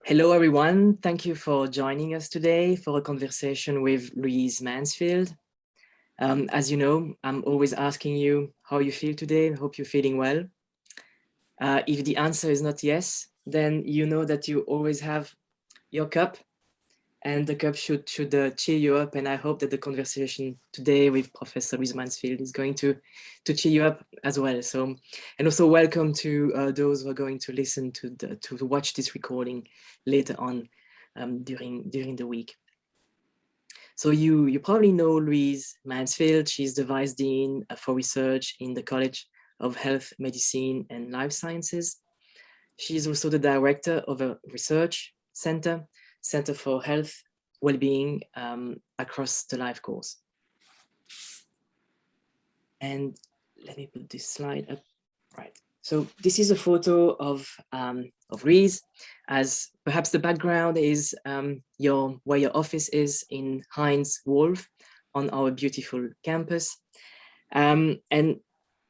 Hello, everyone. Thank you for joining us today for a conversation with Louise Mansfield. As you know, I'm always asking you how you feel today. I hope you're feeling well. If the answer is not yes, then you know that you always have your cup, and the cup should cheer you up. And I hope that the conversation today with Professor Louise Mansfield is going to cheer you up as well. So, and also welcome to those who are going to listen to watch this recording later on during the week. So you probably know Louise Mansfield. She's the Vice Dean for Research in the College of Health, Medicine and Life Sciences. She's also the director of a research center for health, well-being across the life course. And let me put this slide up. Right. So this is a photo of Louise, as perhaps the background is where your office is in Heinz Wolf on our beautiful campus. And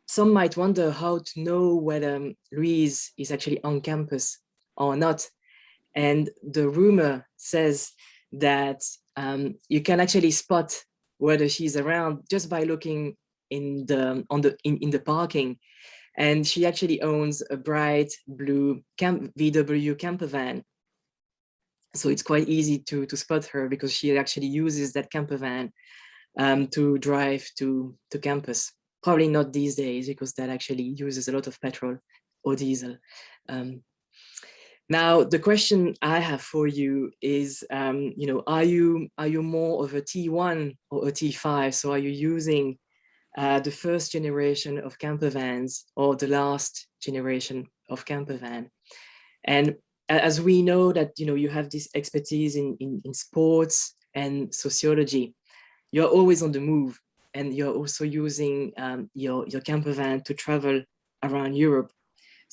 some might wonder how to know whether Louise is actually on campus or not. And the rumor says that you can actually spot whether she's around just by looking in the parking. And she actually owns a bright blue VW camper van. So it's quite easy to spot her because she actually uses that camper van to drive to campus. Probably not these days because that actually uses a lot of petrol or diesel. Now, the question I have for you is, are you more of a T1 or a T5? So are you using the first generation of camper vans or the last generation of camper van? And as we know that, you have this expertise in sports and sociology, you're always on the move, and you're also using your camper van to travel around Europe.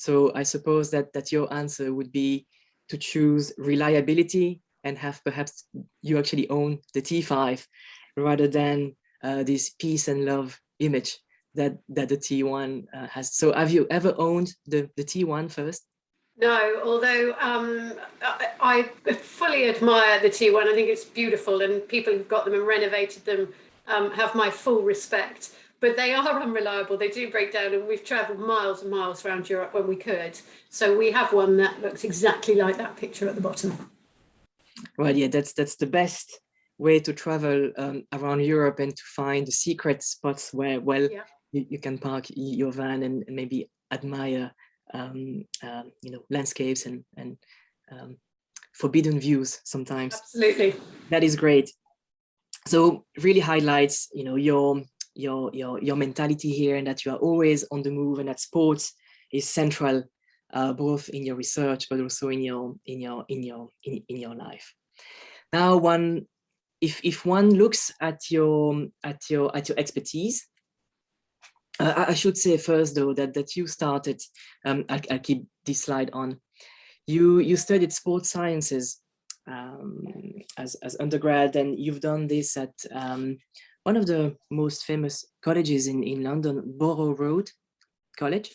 So I suppose that your answer would be to choose reliability and have perhaps you actually own the T5 rather than this peace and love image that the T1 has. So have you ever owned the T1 first? No, although I fully admire the T1. I think it's beautiful, and people who've got them and renovated them have my full respect. But they are unreliable. They do break down, and we've travelled miles and miles around Europe when we could. So we have one that looks exactly like that picture at the bottom. Well, yeah, that's the best way to travel around Europe and to find the secret spots where, well, yeah, you can park your van and maybe admire landscapes and forbidden views sometimes. Absolutely. That is great. So really highlights, your mentality here, and that you are always on the move, and that sports is central both in your research but also in your life. Now, if one looks at your expertise, I should say first though that you started. I'll keep this slide on. You studied sports sciences as undergrad, and you've done this at one of the most famous colleges in London, Borough Road College.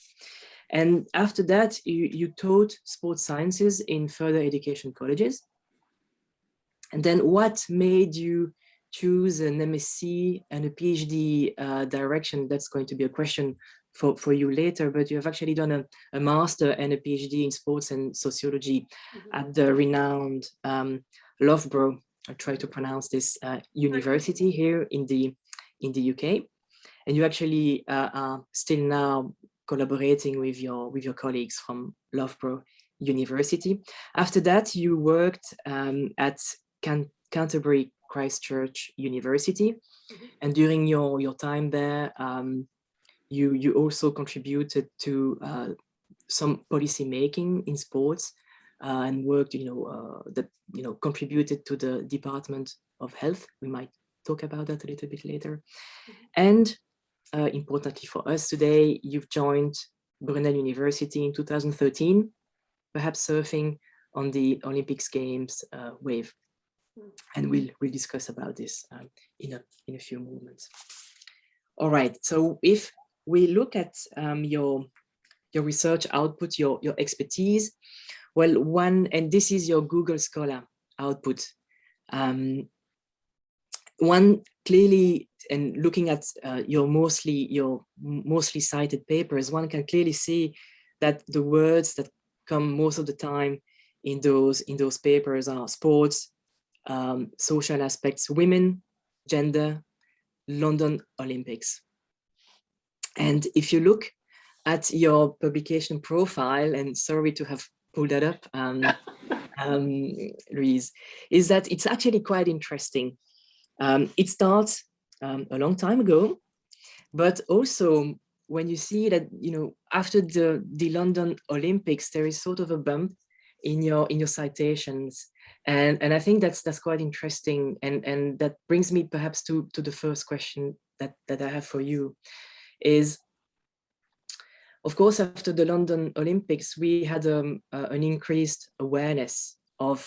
And after that, you taught sports sciences in further education colleges. And then what made you choose an MSc and a PhD direction? That's going to be a question for you later, but you have actually done a master and a PhD in sports and sociology at the renowned Loughborough, I try to pronounce this, university here in the UK. And you actually are still now collaborating with your colleagues from Loughborough University. After that, you worked at Canterbury Christchurch University. And during your time there, you also contributed to some policy making in sports and worked, contributed to the Department of Health. We might talk about that a little bit later. And importantly for us today, you've joined Brunel University in 2013, perhaps surfing on the Olympics Games wave. And we'll discuss about this in a few moments. All right, so if we look at your research output, your expertise, Well, one, and this is your Google Scholar output. One clearly, and looking at your mostly cited papers, one can clearly see that the words that come most of the time in those papers are sports, social aspects, women, gender, London Olympics. And if you look at your publication profile, and sorry to have pulled that up, Louise, is that it's actually quite interesting. It starts a long time ago, but also when you see that, you know, after the London Olympics, there is sort of a bump in your citations, and I think that's quite interesting, and that brings me perhaps to the first question that I have for you is, of course, after the London Olympics, we had an increased awareness of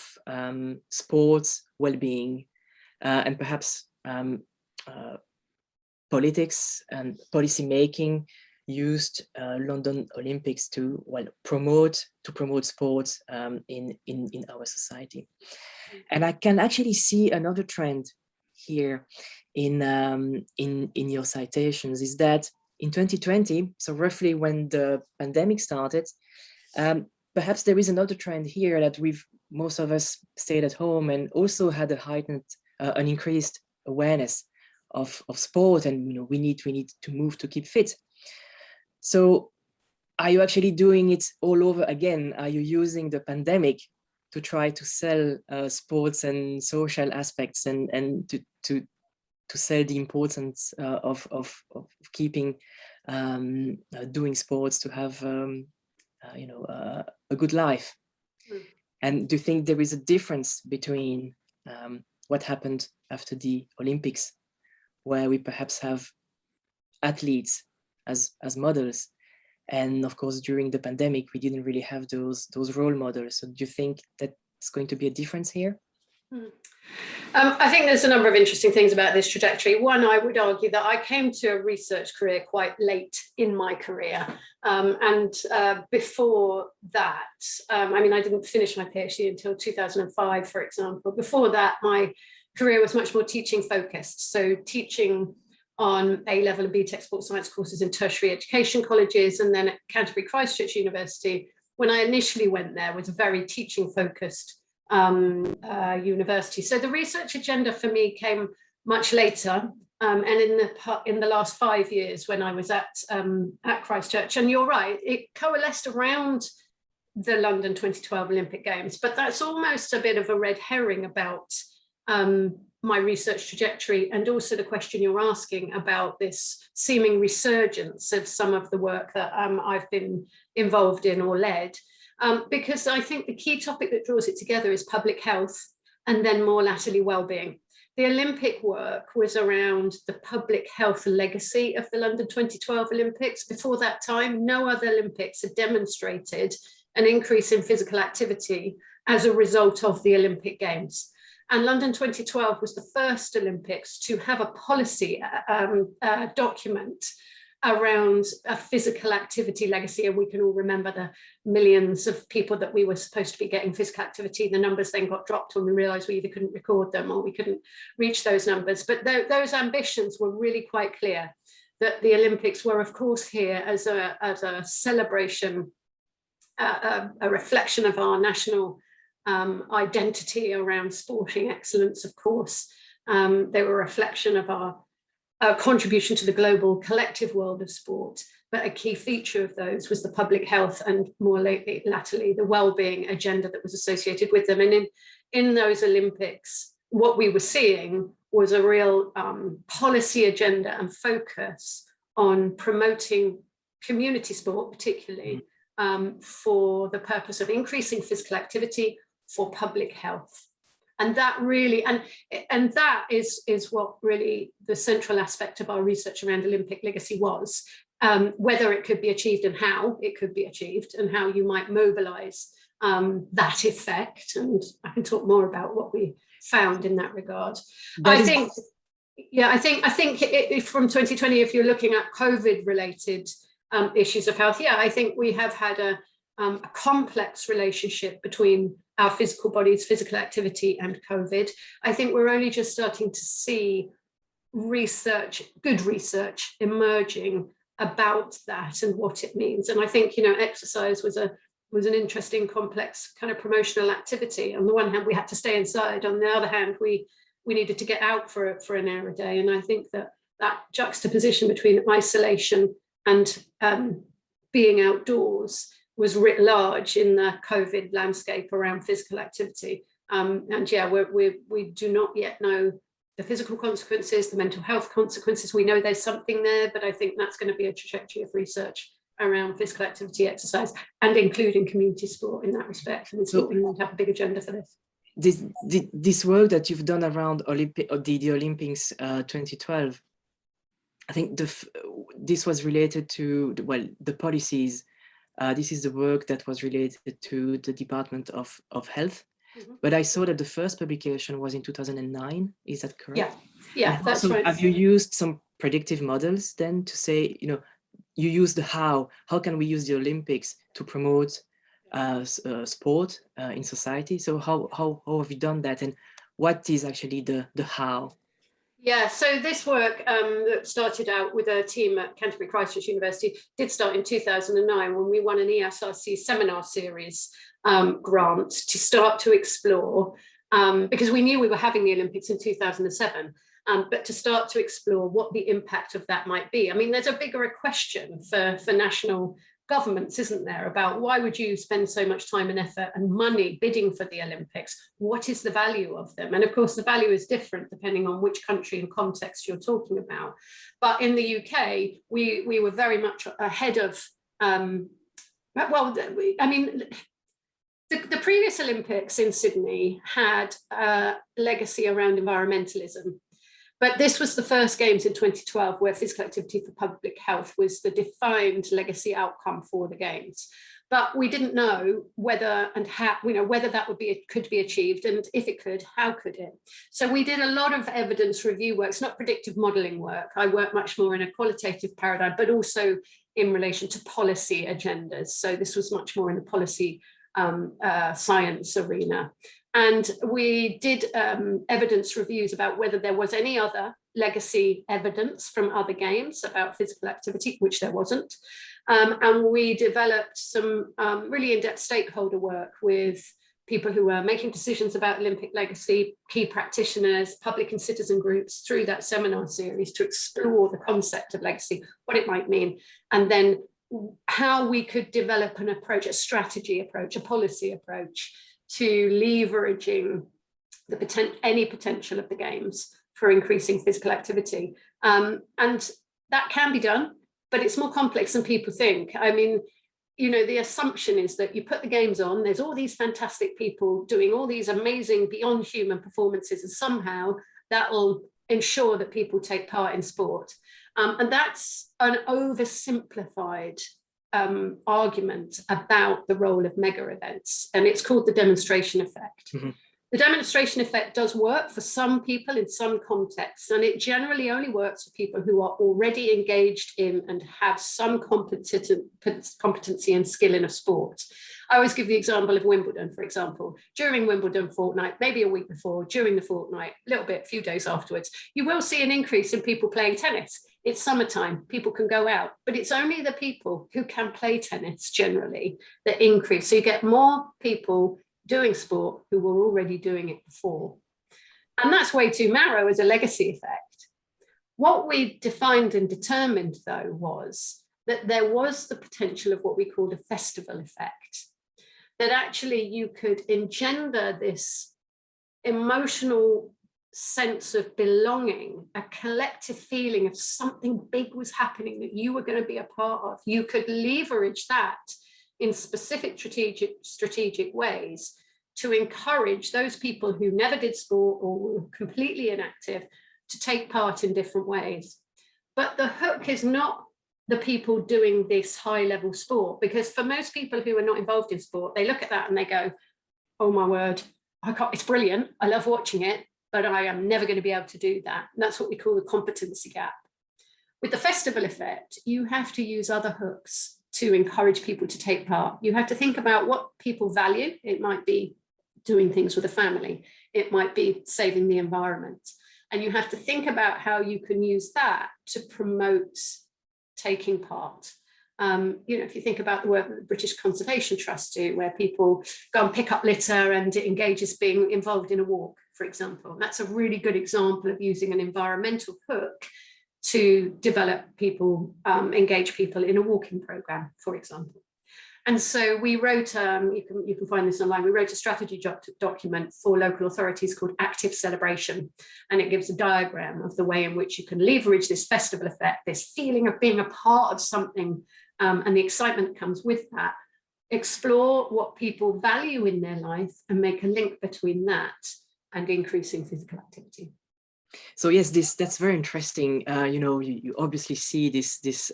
sports well-being, and perhaps politics and policy making used London Olympics to promote sports in our society. And I can actually see another trend here in your citations, is that in 2020, so roughly when the pandemic started, perhaps there is another trend here that most of us stayed at home and also had a heightened, an increased awareness of sport, and, you know, we need to move to keep fit. So are you actually doing it all over again? Are you using the pandemic to try to sell sports and social aspects, and to sell the importance of keeping doing sports to have a good life? And do you think there is a difference between what happened after the Olympics, where we perhaps have athletes as models, and of course during the pandemic we didn't really have those role models? So do you think that it's going to be a difference here? I think there's a number of interesting things about this trajectory. One, I would argue that I came to a research career quite late in my career. And before that, I mean, I didn't finish my PhD until 2005, for example. Before that, my career was much more teaching focused. So teaching on A-level and BTEC sports science courses in tertiary education colleges, and then at Canterbury Christchurch University, when I initially went there, was a very teaching focused university. So the research agenda for me came much later, and in the last 5 years when I was at Christchurch. And you're right, it coalesced around the London 2012 Olympic Games, but that's almost a bit of a red herring about my research trajectory, and also the question you're asking about this seeming resurgence of some of the work that I've been involved in or led. Because I think the key topic that draws it together is public health, and then more latterly well-being. The Olympic work was around the public health legacy of the London 2012 Olympics. Before that time, no other Olympics had demonstrated an increase in physical activity as a result of the Olympic Games. And London 2012 was the first Olympics to have a policy document around a physical activity legacy. And we can all remember the millions of people that we were supposed to be getting physical activity. The numbers then got dropped when we realized we either couldn't record them or we couldn't reach those numbers. But those ambitions were really quite clear, that the Olympics were, of course, here as a celebration, a reflection of our national identity around sporting excellence, of course. They were a reflection of our contribution to the global collective world of sport, but a key feature of those was the public health and more latterly the well-being agenda that was associated with them. And in those Olympics, what we were seeing was a real policy agenda and focus on promoting community sport, particularly for the purpose of increasing physical activity for public health. And that really, and that is what really the central aspect of our research around Olympic legacy was, whether it could be achieved and how it could be achieved, and how you might mobilize that effect. And I can talk more about what we found in that regard. I think from 2020, if you're looking at COVID related issues of health, I think we have had a complex relationship between our physical bodies, physical activity, and COVID. I think we're only just starting to see research, good research emerging about that and what it means. And I think, exercise was an interesting, complex kind of promotional activity. On the one hand, we had to stay inside. On the other hand, we needed to get out for an hour a day. And I think that juxtaposition between isolation and being outdoors was writ large in the COVID landscape around physical activity. And yeah, we do not yet know the physical consequences, the mental health consequences. We know there's something there, but I think that's going to be a trajectory of research around physical activity, exercise, and including community sport in that respect. And so we have a big agenda for this. This work that you've done around the Olympics 2012, I think this was related to the policies. This is the work that was related to the Department of Health. Mm-hmm. But I saw that the first publication was in 2009. Is that correct? Yeah, that's right. Have you used some predictive models then to say, you use the how can we use the Olympics to promote sport in society? So how have you done that, and what is actually the how? Yeah, so this work that started out with a team at Canterbury Christchurch University did start in 2009 when we won an ESRC seminar series grant to start to explore, because we knew we were having the Olympics in 2007, but to start to explore what the impact of that might be. I mean, there's a bigger question for national governments, isn't there, about why would you spend so much time and effort and money bidding for the Olympics? What is the value of them? And of course, the value is different depending on which country and context you're talking about. But in the UK, we were very much ahead of, the previous Olympics in Sydney had a legacy around environmentalism. But this was the first Games in 2012 where physical activity for public health was the defined legacy outcome for the Games. But we didn't know whether and how, whether that could be achieved, and if it could, how could it? So we did a lot of evidence review work. It's not predictive modelling work. I work much more in a qualitative paradigm, but also in relation to policy agendas. So this was much more in the policy science arena. And we did evidence reviews about whether there was any other legacy evidence from other games about physical activity, which there wasn't. And we developed some really in-depth stakeholder work with people who were making decisions about Olympic legacy, key practitioners, public and citizen groups through that seminar series to explore the concept of legacy, what it might mean, and then how we could develop an approach, a strategy approach, a policy approach to leveraging any potential of the Games for increasing physical activity. And that can be done, but it's more complex than people think. I mean, the assumption is that you put the Games on, there's all these fantastic people doing all these amazing beyond human performances, and somehow that will ensure that people take part in sport. And that's an oversimplified argument about the role of mega events, and it's called the demonstration effect. Mm-hmm. The demonstration effect does work for some people in some contexts, and it generally only works for people who are already engaged in and have some competency and skill in a sport. I always give the example of Wimbledon, for example. During Wimbledon fortnight, maybe a week before, during the fortnight, a little bit, a few days afterwards, you will see an increase in people playing tennis. It's summertime, people can go out, but it's only the people who can play tennis generally that increase. So you get more people doing sport who were already doing it before. And that's way too narrow as a legacy effect. What we defined and determined, though, was that there was the potential of what we called a festival effect, that actually you could engender this emotional sense of belonging, a collective feeling of something big was happening that you were going to be a part of. You could leverage that in specific strategic ways to encourage those people who never did sport or were completely inactive to take part in different ways. But the hook is not the people doing this high-level sport, because for most people who are not involved in sport, they look at that and they go, oh my word, it's brilliant, I love watching it, but I am never going to be able to do that. And that's what we call the competency gap. With the festival effect, you have to use other hooks to encourage people to take part. You have to think about what people value. It might be doing things with a family. It might be saving the environment. And you have to think about how you can use that to promote taking part. If you think about the work that the British Conservation Trust do, where people go and pick up litter and it engages being involved in a walk, for example. That's a really good example of using an environmental hook to develop people, engage people in a walking program, for example. And so we wrote, you can find this online, we wrote a strategy document for local authorities called Active Celebration. And it gives a diagram of the way in which you can leverage this festival effect, this feeling of being a part of something, and the excitement that comes with that. Explore what people value in their life and make a link between that and increasing physical activity. So yes, that's very interesting. You obviously see this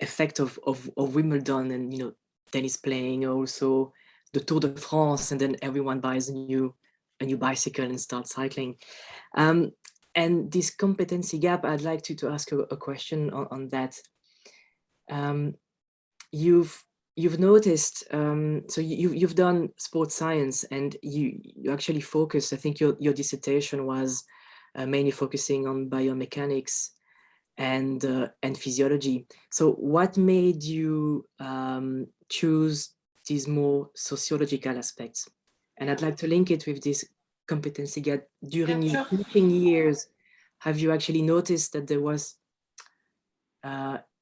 effect of Wimbledon and tennis playing, also the Tour de France, and then everyone buys a new bicycle and starts cycling. And this competency gap, I'd like to ask a question on that. You've noticed, so you've done sports science, and you actually focus, I think your dissertation was mainly focusing on biomechanics and physiology. So what made you choose these more sociological aspects? And I'd like to link it with this competency gap. During your teaching years, have you actually noticed that there was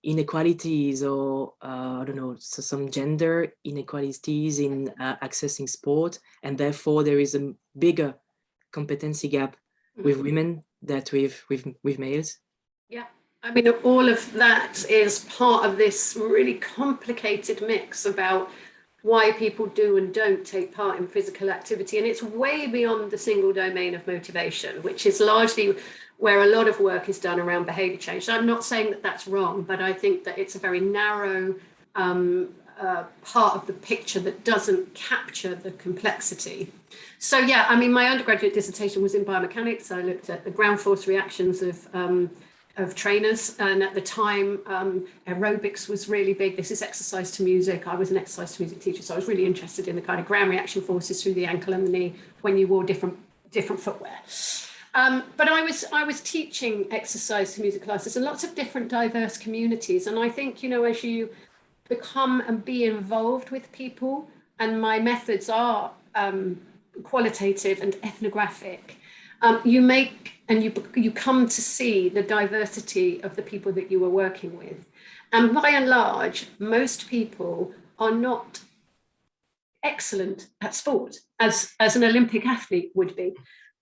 inequalities, or I don't know, so some gender inequalities in accessing sport, and therefore there is a bigger competency gap with women than with males? Yeah, I mean, all of that is part of this really complicated mix about why people do and don't take part in physical activity. And it's way beyond the single domain of motivation, which is largely where a lot of work is done around behavior change. So I'm not saying that that's wrong, but I think that it's a very narrow part of the picture that doesn't capture the complexity. So yeah, I mean, my undergraduate dissertation was in biomechanics. I looked at the ground force reactions of trainers, and at the time aerobics was really big. This is exercise to music. I was an exercise to music teacher, so I was really interested in the kind of ground reaction forces through the ankle and the knee when you wore different footwear. But I was teaching exercise to music classes in lots of different diverse communities, and I think, as you become and be involved with people, and my methods are qualitative and ethnographic, you come to see the diversity of the people that you are working with. And by and large, most people are not excellent at sport as an Olympic athlete would be.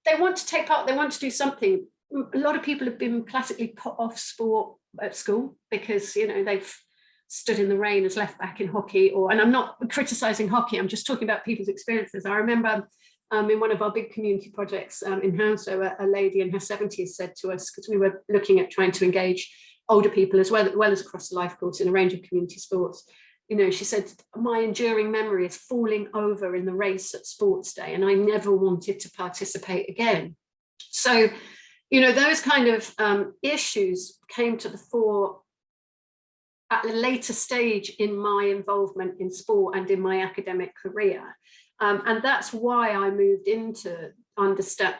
They want to take part, they want to do something. A lot of people have been classically put off sport at school because, they've stood in the rain as left back in hockey, and I'm not criticizing hockey, I'm just talking about people's experiences. I remember in one of our big community projects in Hounslow, a lady in her 70s said to us, because we were looking at trying to engage older people as well as across the life course in a range of community sports. She said, my enduring memory is falling over in the race at sports day, and I never wanted to participate again. So, those kind of issues came to the fore at a later stage in my involvement in sport and in my academic career. And that's why I moved into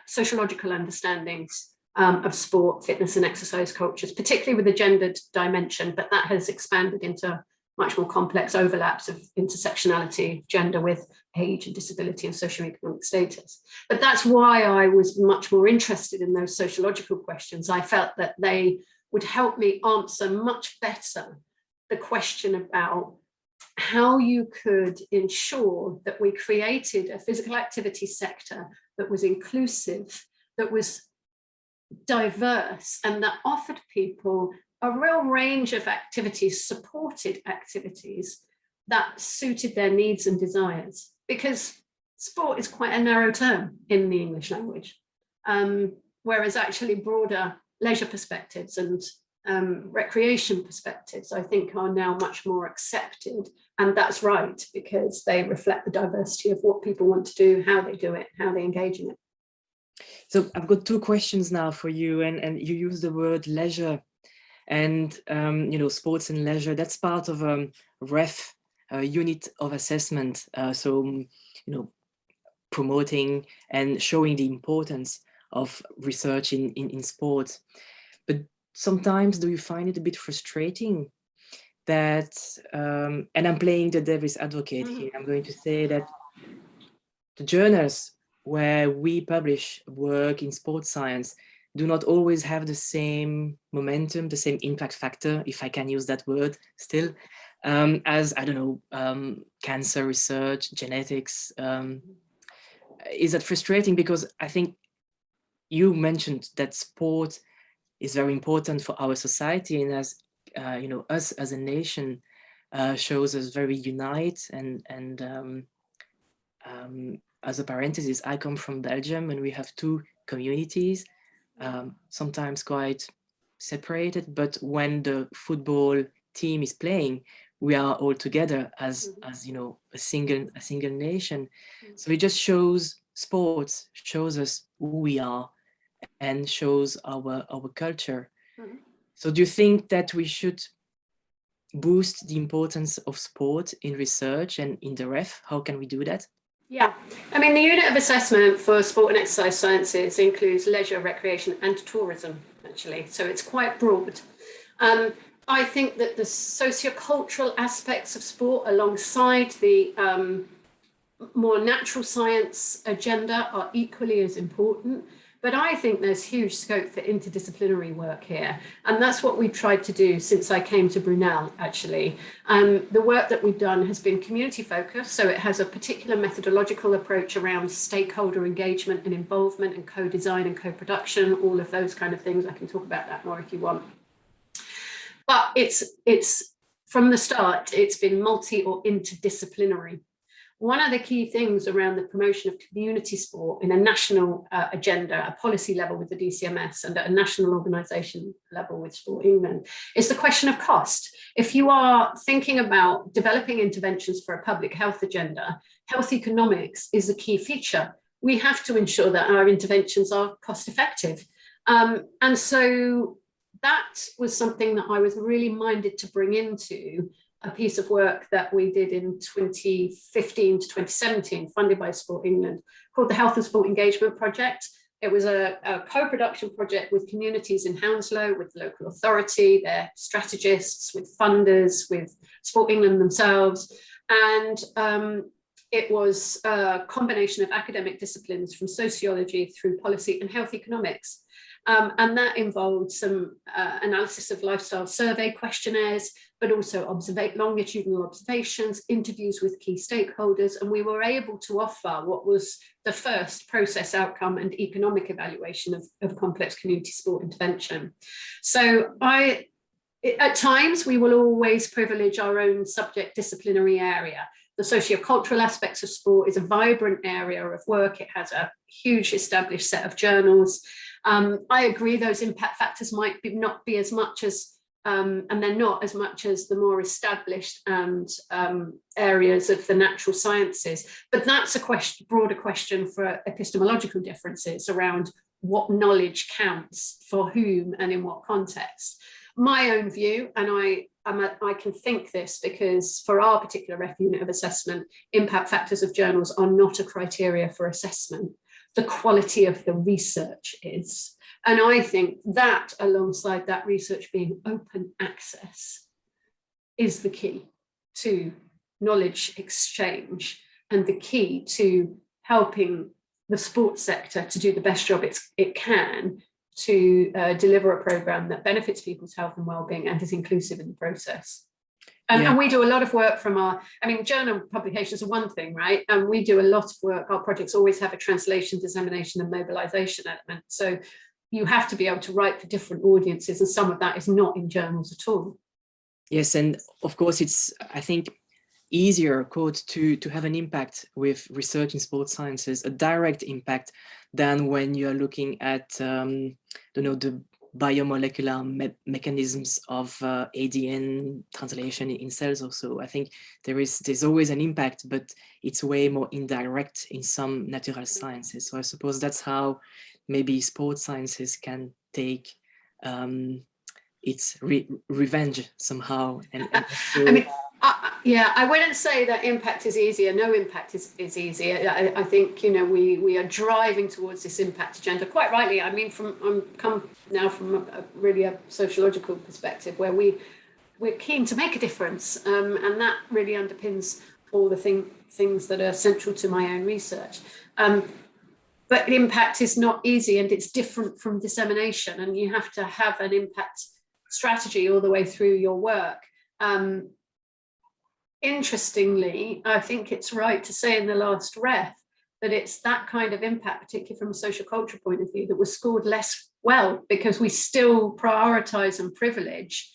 sociological understandings of sport, fitness and exercise cultures, particularly with a gendered dimension, but that has expanded into much more complex overlaps of intersectionality, gender with age and disability and socioeconomic status. But that's why I was much more interested in those sociological questions. I felt that they would help me answer much better the question about how you could ensure that we created a physical activity sector that was inclusive, that was diverse, and that offered people a real range of activities, supported activities that suited their needs and desires. Because sport is quite a narrow term in the English language, whereas actually broader leisure perspectives and recreation perspectives, I think, are now much more accepted. And that's right, because they reflect the diversity of what people want to do, how they do it, how they engage in it. So I've got two questions now for you, and you use the word leisure. And sports and leisure, that's part of a REF, unit of assessment. Promoting and showing the importance of research in sports. But sometimes, do you find it a bit frustrating that, and I'm playing the devil's advocate here, I'm going to say that the journals where we publish work in sports science do not always have the same momentum, the same impact factor, if I can use that word still, as, I don't know, cancer research, genetics. Is that frustrating? Because I think you mentioned that sport is very important for our society, and as us as a nation shows us very unite. And as a parenthesis, I come from Belgium, and we have two communities, sometimes quite separated, but when the football team is playing, we are all together as a single nation. So it just shows, sports shows us who we are and shows our culture. So do you think that we should boost the importance of sport in research and in the REF? How can we do that? Yeah, I mean, the unit of assessment for sport and exercise sciences includes leisure, recreation, and tourism, actually. So it's quite broad. I think that the socio-cultural aspects of sport alongside the more natural science agenda are equally as important. But I think there's huge scope for interdisciplinary work here. And that's what we've tried to do since I came to Brunel, actually. The work that we've done has been community focused. So it has a particular methodological approach around stakeholder engagement and involvement and co-design and co-production, all of those kind of things. I can talk about that more if you want. But it's from the start, it's been multi or interdisciplinary. One of the key things around the promotion of community sport in a national agenda, a policy level with the DCMS and at a national organisation level with Sport England, is the question of cost. If you are thinking about developing interventions for a public health agenda, health economics is a key feature. We have to ensure that our interventions are cost effective. And so that was something that I was really minded to bring into a piece of work that we did in 2015 to 2017, funded by Sport England, called the Health and Sport Engagement Project. It was a co-production project with communities in Hounslow, with the local authority, their strategists, with funders, with Sport England themselves. And it was a combination of academic disciplines from sociology through policy and health economics. And that involved some analysis of lifestyle survey questionnaires, but also longitudinal observations, interviews with key stakeholders, and we were able to offer what was the first process outcome and economic evaluation of complex community sport intervention. So at times, we will always privilege our own subject disciplinary area. The socio-cultural aspects of sport is a vibrant area of work. It has a huge established set of journals. I agree those impact factors might not be as much as, and they're not as much as the more established and areas of the natural sciences. But that's a broader question for epistemological differences around what knowledge counts for whom and in what context. My own view, and I can think this because for our particular REF unit of assessment, impact factors of journals are not a criteria for assessment. The quality of the research is. And I think that alongside that research being open access is the key to knowledge exchange and the key to helping the sports sector to do the best job it can to deliver a programme that benefits people's health and well-being and is inclusive in the process. And we do a lot of work from journal publications are one thing, right? And we do a lot of work. Our projects always have a translation, dissemination, and mobilization element. So you have to be able to write for different audiences, and some of that is not in journals at all. Yes, and of course, it's, I think, easier, quote, to have an impact with research in sports sciences, a direct impact, than when you're looking at, the biomolecular mechanisms of ADN translation in cells also. I think there's always an impact, but it's way more indirect in some natural sciences. So I suppose that's how maybe sports sciences can take it's revenge somehow. And so, I mean, yeah, I wouldn't say that impact is easy, and no impact is easy. I think, you know, we are driving towards this impact agenda, quite rightly. I mean, I'm come now from a really a sociological perspective, where we're keen to make a difference, and that really underpins all the things that are central to my own research. But impact is not easy, and it's different from dissemination, and you have to have an impact strategy all the way through your work. Interestingly, I think it's right to say in the last ref that it's that kind of impact, particularly from a socio-cultural point of view, that was scored less well, because we still prioritize and privilege,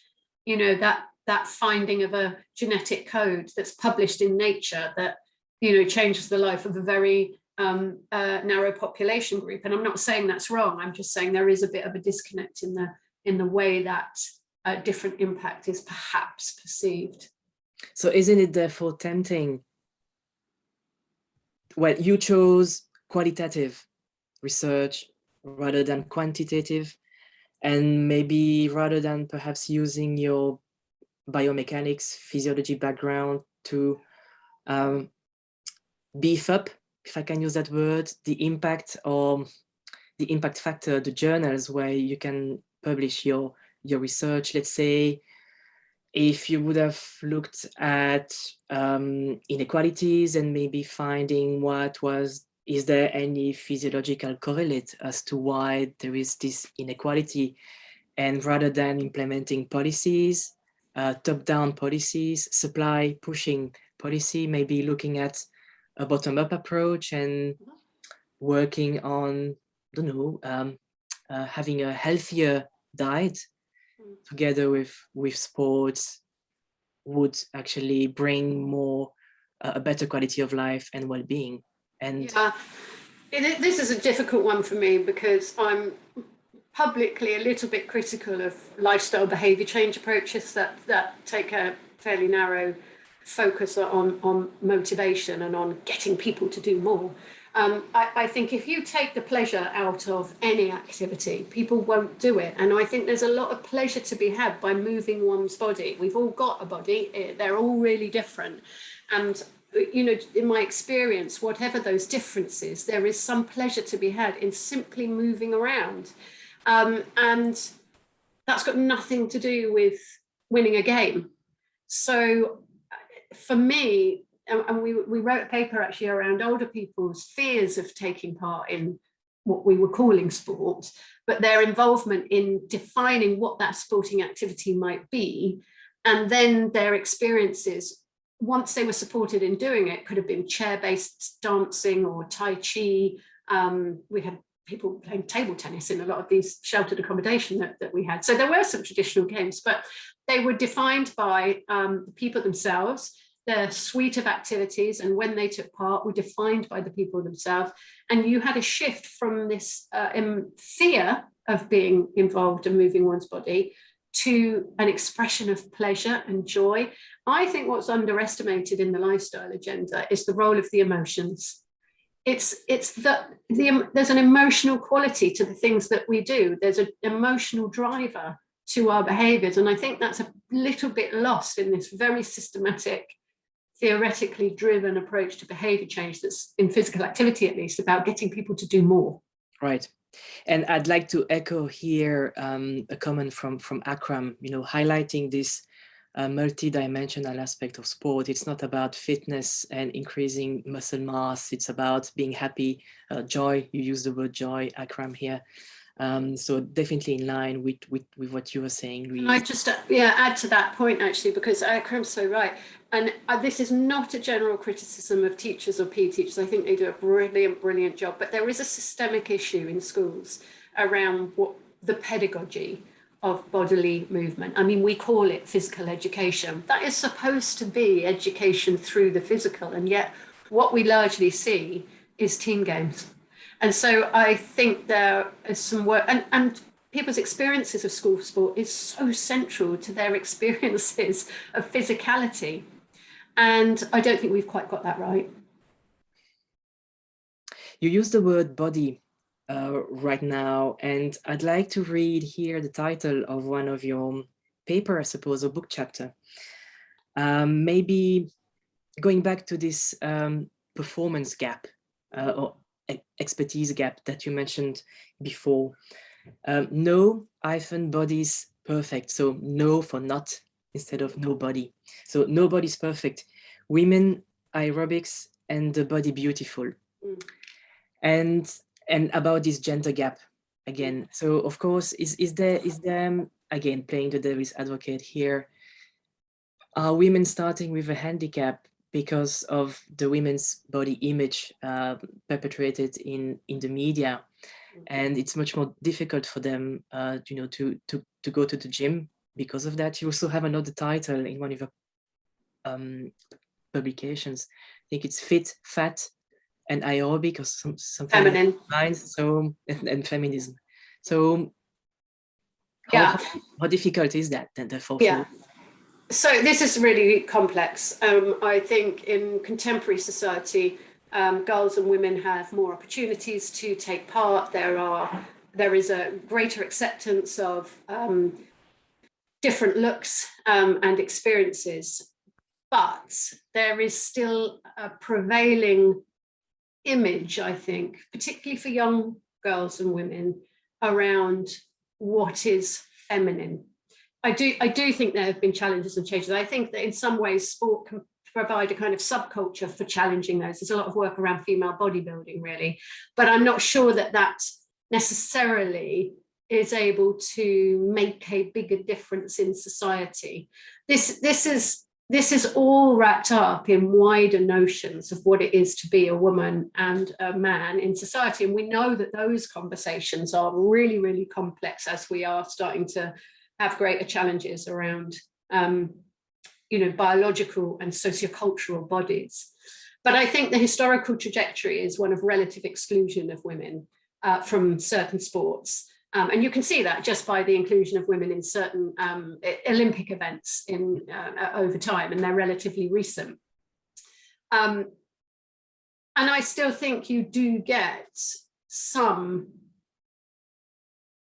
you know, that finding of a genetic code that's published in Nature that, you know, changes the life of a very narrow population group. And I'm not saying that's wrong. I'm just saying there is a bit of a disconnect in the way that different impact is perhaps perceived. So isn't it therefore tempting? Well, you chose qualitative research rather than quantitative, and maybe rather than perhaps using your biomechanics, physiology background to beef up, if I can use that word, the impact or the impact factor, the journals where you can publish your research. Let's say if you would have looked at inequalities and maybe finding is there any physiological correlate as to why there is this inequality, and rather than implementing policies, top-down policies, supply pushing policy, maybe looking at a bottom-up approach and working on, I don't know, having a healthier diet together with sports would actually bring more a better quality of life and well-being. And yeah, this is a difficult one for me, because I'm publicly a little bit critical of lifestyle behavior change approaches that take a fairly narrow focus on motivation and on getting people to do more. I think if you take the pleasure out of any activity, people won't do it. And I think there's a lot of pleasure to be had by moving one's body. We've all got a body, they're all really different. And, you know, in my experience, whatever those differences, there is some pleasure to be had in simply moving around. And that's got nothing to do with winning a game. So for me, and we wrote a paper actually around older people's fears of taking part in what we were calling sport, but their involvement in defining what that sporting activity might be, and then their experiences once they were supported in doing it. Could have been chair-based dancing or Tai Chi. We had people playing table tennis in a lot of these sheltered accommodation that we had. So there were some traditional games, but they were defined by the people themselves. Their suite of activities and when they took part were defined by the people themselves. And you had a shift from this fear of being involved and moving one's body to an expression of pleasure and joy. I think what's underestimated in the lifestyle agenda is the role of the emotions. It's there's an emotional quality to the things that we do. There's an emotional driver to our behaviors. And I think that's a little bit lost in this very systematic, theoretically driven approach to behavior change that's in physical activity, at least, about getting people to do more. Right. And I'd like to echo here a comment from Akram, you know, highlighting this multi-dimensional aspect of sport. It's not about fitness and increasing muscle mass. It's about being happy, joy. You use the word joy, Akram, here. So definitely in line with what you were saying, Louise. And I just add to that point, actually, because Akram's so right. And this is not a general criticism of teachers or PE teachers. I think they do a brilliant job. But there is a systemic issue in schools around what the pedagogy of bodily movement. I mean, we call it physical education. That is supposed to be education through the physical. And yet what we largely see is team games. And so I think there is some work, and people's experiences of school sport is so central to their experiences of physicality. And I don't think we've quite got that right. You use the word body right now, and I'd like to read here the title of one of your paper, I suppose, a book chapter. Maybe going back to this performance gap or expertise gap that you mentioned before. No hyphen body's perfect. So no for not instead of nobody. So nobody's perfect. Women aerobics and the body beautiful. And about this gender gap again. So of course, is there again playing the devil's advocate here? Are women starting with a handicap because of the women's body image perpetrated in the media, and it's much more difficult for them, to go to the gym because of that? You also have another title in one of your publications. I think it's Fit, Fat, and Aerobic, or something Feminine. lines. So and feminism. So Yeah. how difficult is that then? Therefore, Yeah. So this is really complex. I think in contemporary society, girls and women have more opportunities to take part. There is a greater acceptance of different looks and experiences, but there is still a prevailing image, I think, particularly for young girls and women, around what is feminine. I do think there have been challenges and changes. I think that in some ways sport can provide a kind of subculture for challenging those. There's a lot of work around female bodybuilding, really, but I'm not sure that that necessarily is able to make a bigger difference in society. This is all wrapped up in wider notions of what it is to be a woman and a man in society. And we know that those conversations are really, really complex as we are starting to have greater challenges around, biological and socio-cultural bodies. But I think the historical trajectory is one of relative exclusion of women from certain sports. And you can see that just by the inclusion of women in certain Olympic events over time, and they're relatively recent. And I still think you do get some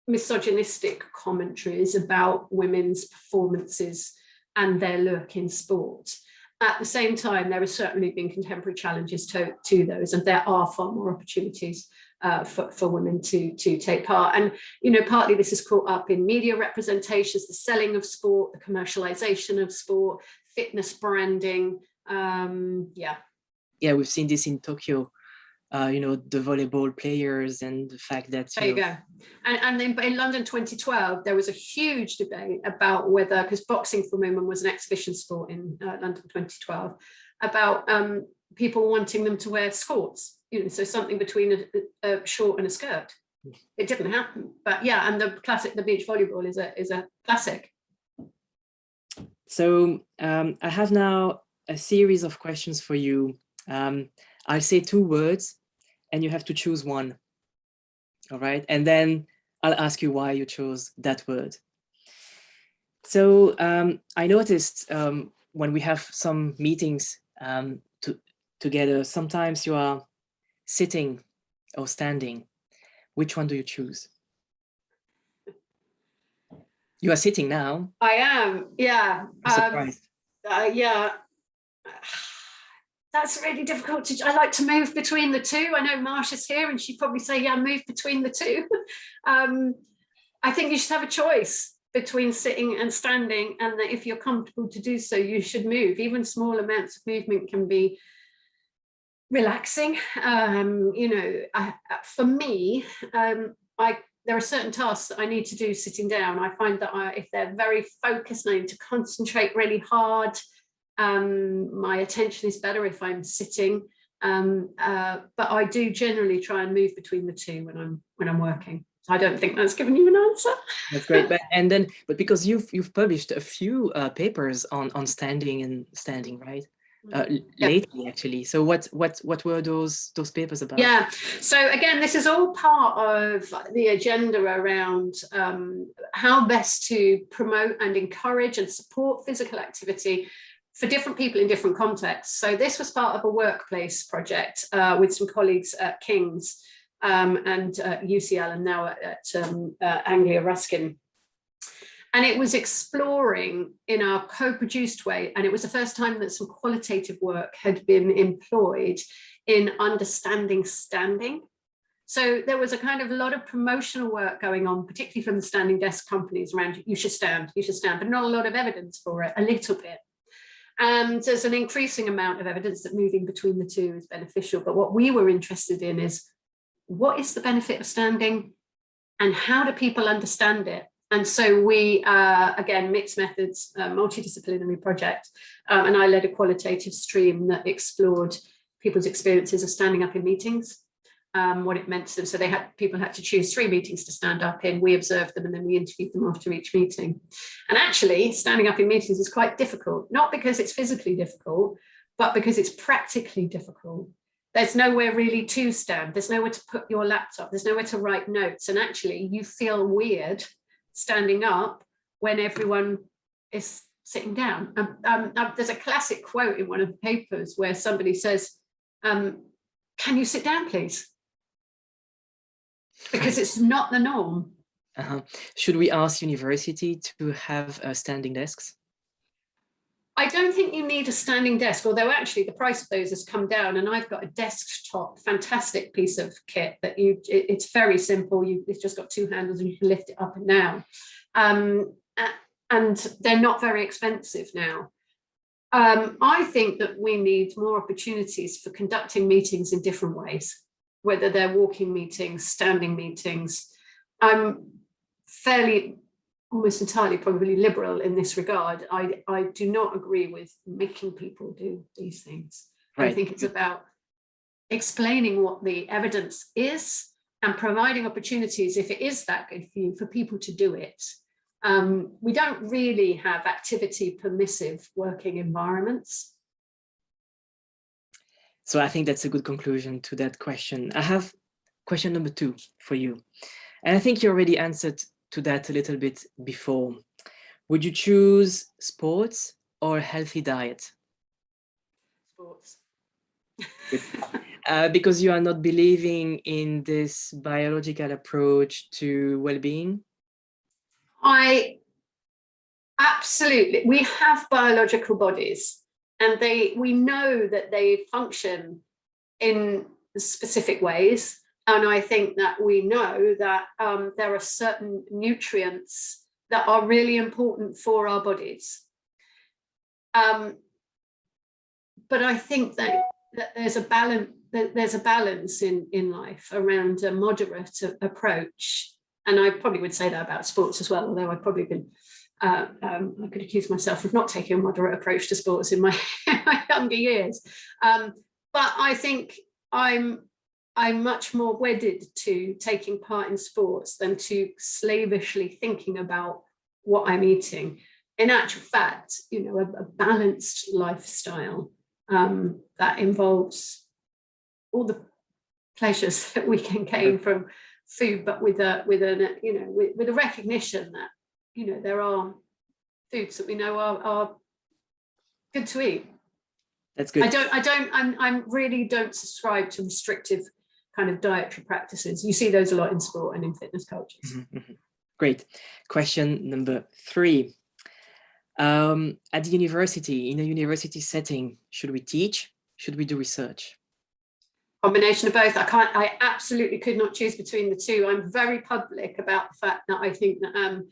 misogynistic commentaries about women's performances and their look in sport. At the same time, there have certainly been contemporary challenges to those, and there are far more opportunities for women to take part. And, partly this is caught up in media representations, the selling of sport, the commercialization of sport, fitness branding. Yeah, we've seen this in Tokyo. The volleyball players and the fact that there you go. And then in London 2012, there was a huge debate about whether, because boxing for women was an exhibition sport in London 2012, about people wanting them to wear skirts, so something between a short and a skirt. It didn't happen, but yeah, and the beach volleyball is a classic. So I have now a series of questions for you. I'll say 2 words and you have to choose one. All right. And then I'll ask you why you chose that word. So I noticed when we have some meetings together, sometimes you are sitting or standing. Which one do you choose? You are sitting now. I am. Yeah. I'm surprised. Yeah. That's really difficult I like to move between the two. I know Marsha's here and she'd probably say, yeah, move between the two. I think you should have a choice between sitting and standing, and that if you're comfortable to do so, you should move. Even small amounts of movement can be relaxing. For me, there are certain tasks that I need to do sitting down. I find that if they're very focused and I need to concentrate really hard, my attention is better if I'm sitting, but I do generally try and move between the two when I'm working. So I don't think that's given you an answer. That's great. But because you've published a few papers on standing, right? Lately, actually. So what were those papers about? Yeah. So again, this is all part of the agenda around how best to promote and encourage and support physical activity for different people in different contexts. So this was part of a workplace project with some colleagues at King's, and UCL, and now at Anglia Ruskin. And it was exploring in a co-produced way, and it was the first time that some qualitative work had been employed in understanding standing. So there was a kind of a lot of promotional work going on, particularly from the standing desk companies around you should stand, but not a lot of evidence for it, a little bit. And there's an increasing amount of evidence that moving between the two is beneficial. But what we were interested in is, what is the benefit of standing and how do people understand it? And so we, again, mixed methods, multidisciplinary project, and I led a qualitative stream that explored people's experiences of standing up in meetings, what it meant to them. So people had to choose 3 meetings to stand up in. We observed them and then we interviewed them after each meeting. And actually, standing up in meetings is quite difficult, not because it's physically difficult, but because it's practically difficult. There's nowhere really to stand. There's nowhere to put your laptop. There's nowhere to write notes. And actually, you feel weird standing up when everyone is sitting down. There's a classic quote in one of the papers where somebody says, can you sit down, please? Because it's not the norm. Should we ask university to have standing desks? I don't think you need a standing desk, although actually the price of those has come down, and I've got a desktop, fantastic piece of kit that it's very simple. It's just got 2 handles and you can lift it up and down. And they're not very expensive now. I think that we need more opportunities for conducting meetings in different ways, whether they're walking meetings, standing meetings. I'm fairly, almost entirely probably liberal in this regard. I do not agree with making people do these things. Right. I think it's about explaining what the evidence is and providing opportunities, if it is that good for you, for people to do it. We don't really have activity permissive working environments. So I think that's a good conclusion to that question. I have question number 2 for you. And I think you already answered to that a little bit before. Would you choose sports or a healthy diet? Sports. Because you are not believing in this biological approach to well-being? Absolutely. We have biological bodies, and we know that they function in specific ways. And I think that we know that there are certain nutrients that are really important for our bodies. But I think that there's a balance in life around a moderate approach. And I probably would say that about sports as well, although I've probably been, I could accuse myself of not taking a moderate approach to sports in my younger years. But I think I'm much more wedded to taking part in sports than to slavishly thinking about what I'm eating. In actual fact, a balanced lifestyle that involves all the pleasures that we can gain from food, but with a recognition that there are foods that we know are good to eat. That's good. I really don't subscribe to restrictive kind of dietary practices. You see those a lot in sport and in fitness cultures. Mm-hmm. Great. Question number 3. At the university, in a university setting, should we teach? Should we do research? Combination of both. I absolutely could not choose between the two. I'm very public about the fact that I think that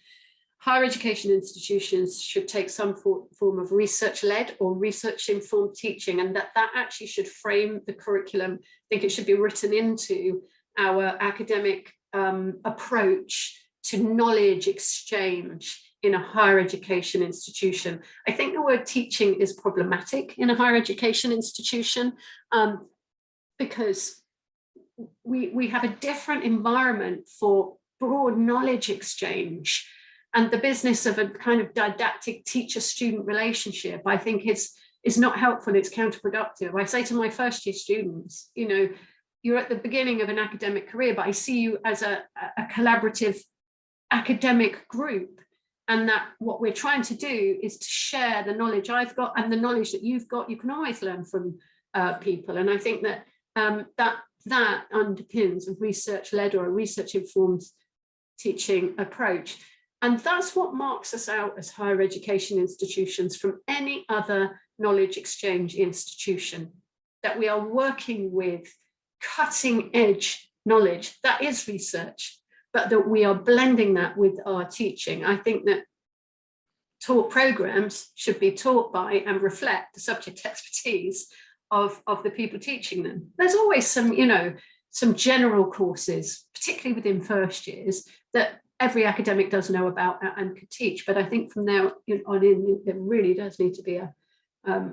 higher education institutions should take some form of research-led or research-informed teaching, and that actually should frame the curriculum. I think it should be written into our academic approach to knowledge exchange in a higher education institution. I think the word teaching is problematic in a higher education institution because we have a different environment for broad knowledge exchange. And the business of a kind of didactic teacher-student relationship, I think is not helpful, it's counterproductive. I say to my first-year students, you're at the beginning of an academic career, but I see you as a collaborative academic group, and that what we're trying to do is to share the knowledge I've got and the knowledge that you've got. You can always learn from people. And I think that that that underpins a research-led or a research-informed teaching approach. And that's what marks us out as higher education institutions from any other knowledge exchange institution, that we are working with cutting edge knowledge that is research, but that we are blending that with our teaching. I think that taught programs should be taught by and reflect the subject expertise of the people teaching them. There's always some, you know, some general courses, particularly within first years, that every academic does know about and could teach. But I think from now on in, it really does need to be a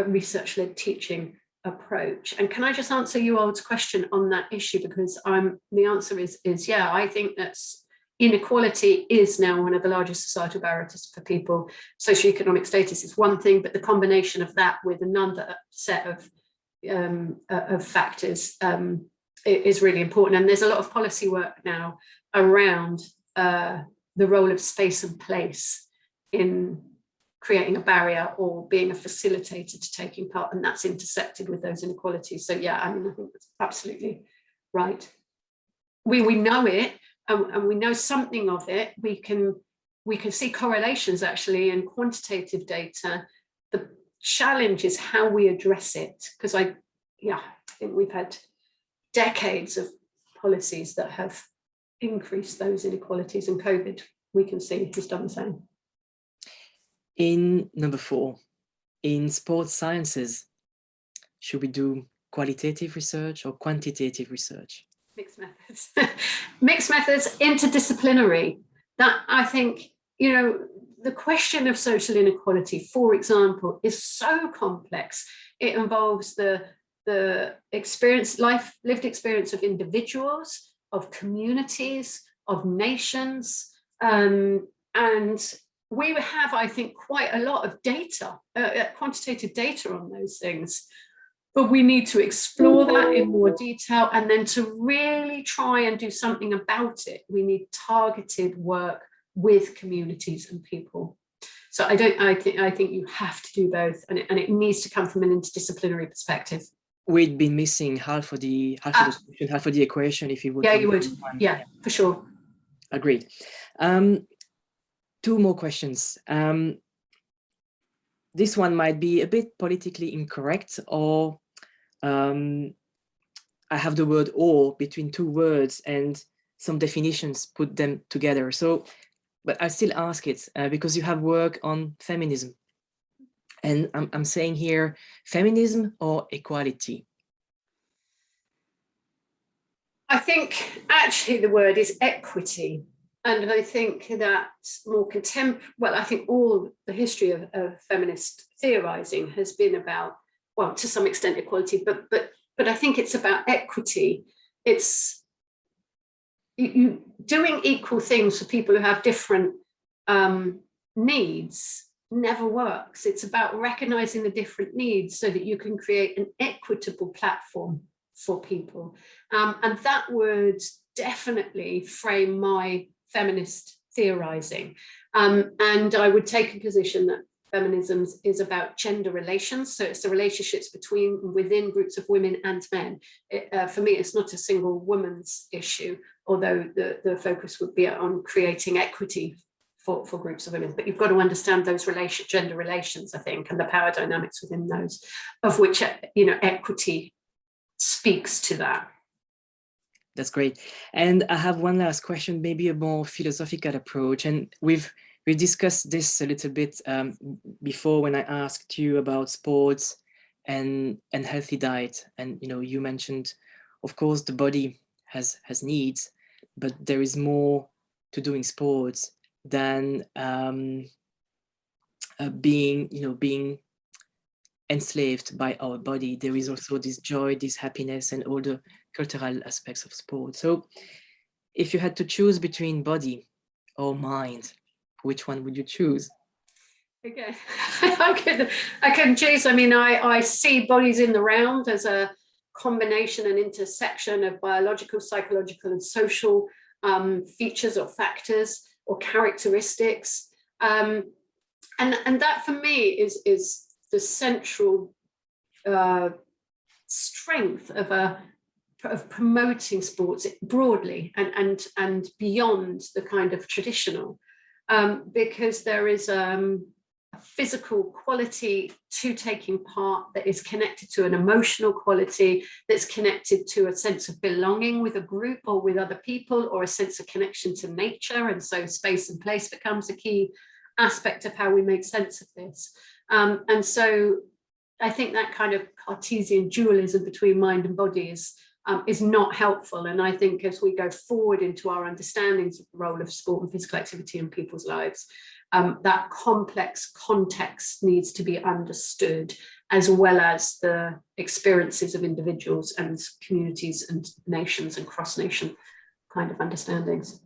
research-led teaching approach. And can I just answer you all's question on that issue? Because the answer is yeah, I think that's inequality is now one of the largest societal barriers for people. Socioeconomic status is one thing, but the combination of that with another set of factors is really important. And there's a lot of policy work now around the role of space and place in creating a barrier or being a facilitator to taking part, and that's intersected with those inequalities. So yeah, I mean, I think that's absolutely right. We know it, and we know something of it. We can see correlations actually in quantitative data. The challenge is how we address it, because I think we've had decades of policies that have increased those inequalities, and COVID, we can see, has done the same. In number 4, in sports sciences, should we do qualitative research or quantitative research? Mixed methods. Mixed methods, interdisciplinary. That, I think, you know, the question of social inequality, for example, is so complex. It involves the experience, lived experience of individuals, of communities, of nations, and we have, I think, quite a lot of data, quantitative data on those things, but we need to explore that in more detail, and then to really try and do something about it, we need targeted work with communities and people. So I think you have to do both, and it needs to come from an interdisciplinary perspective. We'd be missing half of the equation if you would. Yeah, you would. Yeah, for sure. Agreed. 2 more questions. This one might be a bit politically incorrect, or I have the word "or" between 2 words and some definitions put them together. So, but I still ask it because you have work on feminism. And I'm saying here, feminism or equality? I think actually the word is equity. And I think that more contemporary, well, I think all the history of feminist theorizing has been about, well, to some extent equality, but I think it's about equity. It's you doing equal things for people who have different needs never works. It's about recognizing the different needs so that you can create an equitable platform for people. And that would definitely frame my feminist theorizing. And I would take a position that feminism is about gender relations. So it's the relationships within groups of women and men. For me, it's not a single woman's issue, although the focus would be on creating equity for groups of women. But you've got to understand those gender relations, I think, and the power dynamics within those, of which, you know, equity speaks to that. That's great. And I have one last question, maybe a more philosophical approach. And we've discussed this a little bit before when I asked you about sports and healthy diet. And you mentioned, of course, the body has needs, but there is more to doing sports than being enslaved by our body. There is also this joy, this happiness, and all the cultural aspects of sport. So if you had to choose between body or mind, which one would you choose? Okay, I can choose. I mean, I see bodies in the round as a combination and intersection of biological, psychological, and social features or factors or characteristics. And that for me is the central strength of a of promoting sports broadly and beyond the kind of traditional, because there is a physical quality to taking part that is connected to an emotional quality, that's connected to a sense of belonging with a group or with other people, or a sense of connection to nature. And so space and place becomes a key aspect of how we make sense of this. And so I think that kind of Cartesian dualism between mind and body is not helpful. And I think as we go forward into our understandings of the role of sport and physical activity in people's lives, that complex context needs to be understood, as well as the experiences of individuals and communities and nations and cross-nation kind of understandings.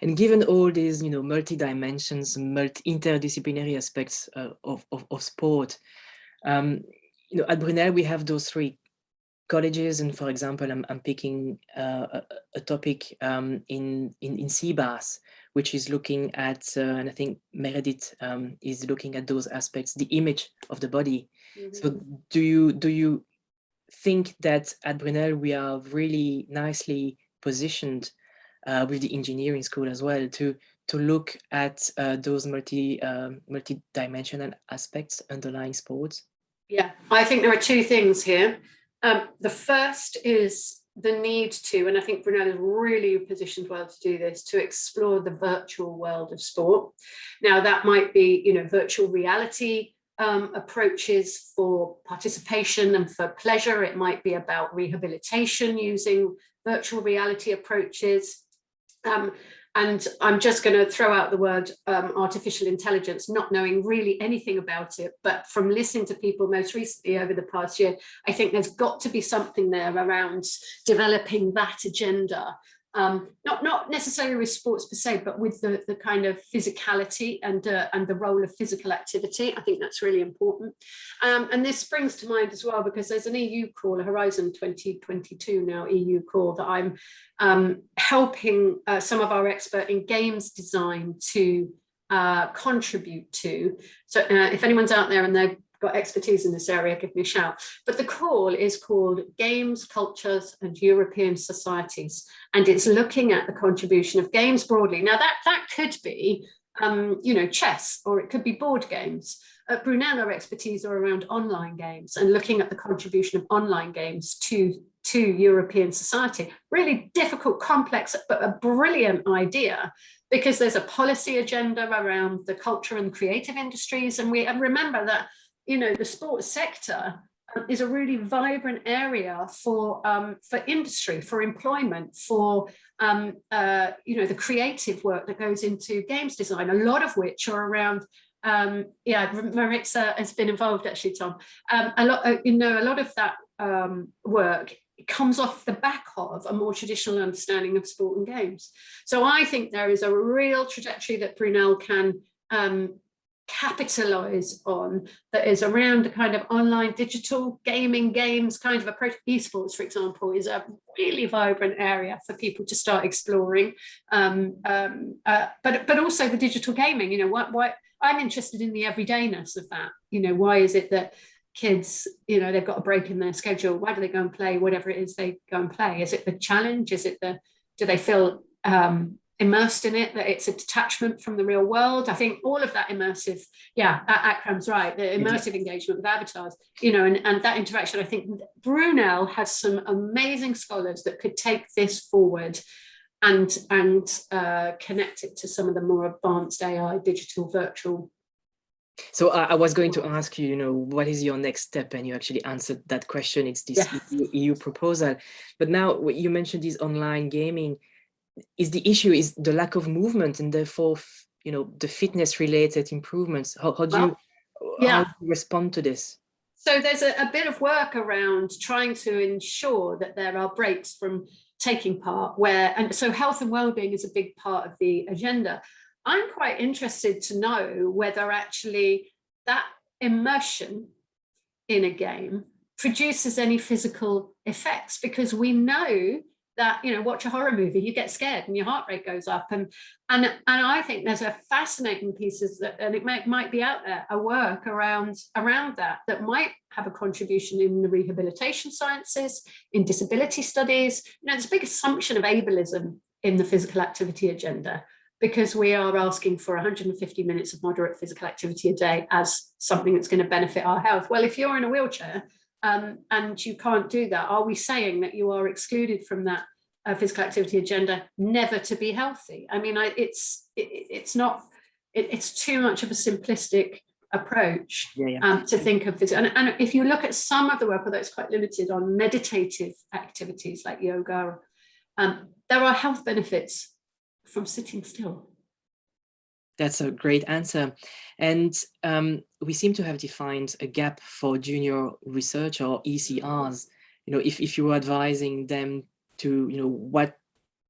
And given all these, multi-dimensions, interdisciplinary aspects of sport, at Brunel we have those three colleges, and for example, I'm picking a topic in CBAS, which is looking at, and I think Meredith is looking at those aspects, the image of the body. Mm-hmm. So do you think that at Brunel we are really nicely positioned with the engineering school as well to look at those multi-dimensional aspects underlying sports? Yeah, I think there are two things here. The first is the need to, and I think Brunel is really positioned well to do this, to explore the virtual world of sport. Now that might be, virtual reality approaches for participation and for pleasure. It might be about rehabilitation using virtual reality approaches. And I'm just going to throw out the word artificial intelligence, not knowing really anything about it, but from listening to people most recently over the past year, I think there's got to be something there around developing that agenda. Not necessarily with sports per se, but with the kind of physicality and the role of physical activity. I think that's really important. And this springs to mind as well, because there's an EU call, a Horizon 2022 now EU call, that I'm helping some of our expert in games design to contribute to. So if anyone's out there and they've got expertise in this area, give me a shout. But the call is called Games, Cultures and European Societies, and it's looking at the contribution of games broadly. Now that could be chess, or it could be board games. At Brunel, our expertise are around online games and looking at the contribution of online games to European society. Really difficult, complex, but a brilliant idea, because there's a policy agenda around the culture and creative industries. And remember that the sports sector is a really vibrant area for industry, for employment, for the creative work that goes into games design, a lot of which are around. Maritza has been involved actually, Tom. A lot of that work comes off the back of a more traditional understanding of sport and games. So I think there is a real trajectory that Brunel can capitalize on, that is around a kind of online digital gaming games kind of approach. Esports, for example, is a really vibrant area for people to start exploring, but also the digital gaming. Why I'm interested in the everydayness of that. Why is it that kids, they've got a break in their schedule, why do they go and play whatever it is they go and play? Is it the challenge? Do they feel immersed in it, that it's a detachment from the real world? I think all of that immersive, Akram's right, the immersive engagement with avatars, and that interaction. I think Brunel has some amazing scholars that could take this forward and connect it to some of the more advanced AI, digital, virtual. So I was going to ask you, what is your next step? And you actually answered that question. It's this EU proposal. But now you mentioned this online gaming. Is the issue is the lack of movement, and therefore, the fitness related improvements? How do you respond to this? So there's a bit of work around trying to ensure that there are breaks from taking part, and so health and well-being is a big part of the agenda. I'm quite interested to know whether actually that immersion in a game produces any physical effects, because we know that, you know, watch a horror movie, you get scared and your heart rate goes up. And I think there's a fascinating pieces that, and it might be out there, a work around that might have a contribution in the rehabilitation sciences, in disability studies. You know, there's a big assumption of ableism in the physical activity agenda, because we are asking for 150 minutes of moderate physical activity a day as something that's going to benefit our health. Well, if you're in a wheelchair, and you can't do that, are we saying that you are excluded from that physical activity agenda, never to be healthy? I mean, it's too much of a simplistic approach to think of physical. And if you look at some of the work, although it's quite limited, on meditative activities like yoga, there are health benefits from sitting still. That's a great answer. And we seem to have defined a gap for junior research, or ECRs. You know, if you were advising them to, you know, what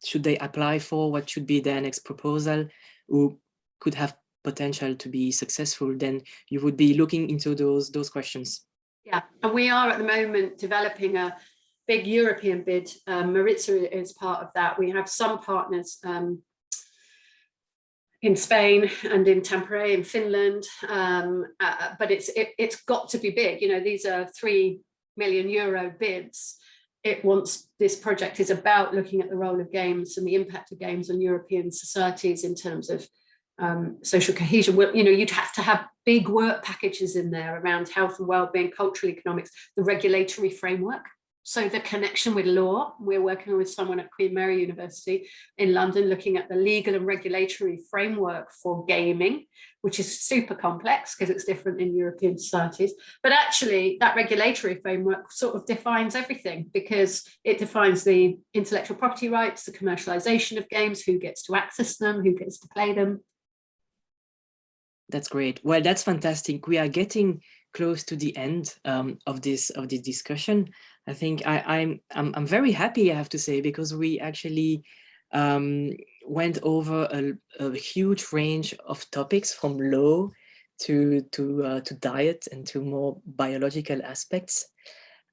should they apply for, what should be their next proposal, who could have potential to be successful, then you would be looking into those questions. Yeah, and we are at the moment developing a big European bid. Maritza is part of that. We have some partners in Spain and in Tampere in Finland, but it's got to be big. You know, these are €3 million bids. This project is about looking at the role of games and the impact of games on European societies in terms of social cohesion. You know, you'd have to have big work packages in there around health and well-being, cultural economics, the regulatory framework. So the connection with law, we're working with someone at Queen Mary University in London looking at the legal and regulatory framework for gaming, which is super complex because it's different in European societies. But actually that regulatory framework sort of defines everything, because it defines the intellectual property rights, the commercialization of games, who gets to access them, who gets to play them. That's great. Well, that's fantastic. We are getting close to the end of this discussion. I think I'm very happy, I have to say, because we actually went over a huge range of topics, from law to diet and to more biological aspects.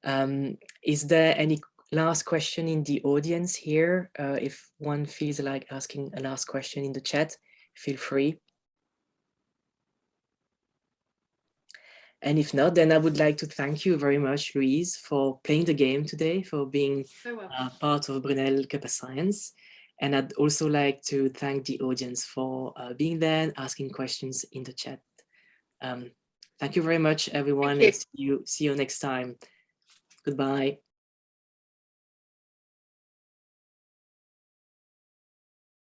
Is there any last question in the audience here? If one feels like asking a last question in the chat, feel free. And if not, then I would like to thank you very much, Louise, for playing the game today, for being part of Brunel Cuppa Science. And I'd also like to thank the audience for being there and asking questions in the chat. Thank you very much, everyone. And see you next time. Goodbye.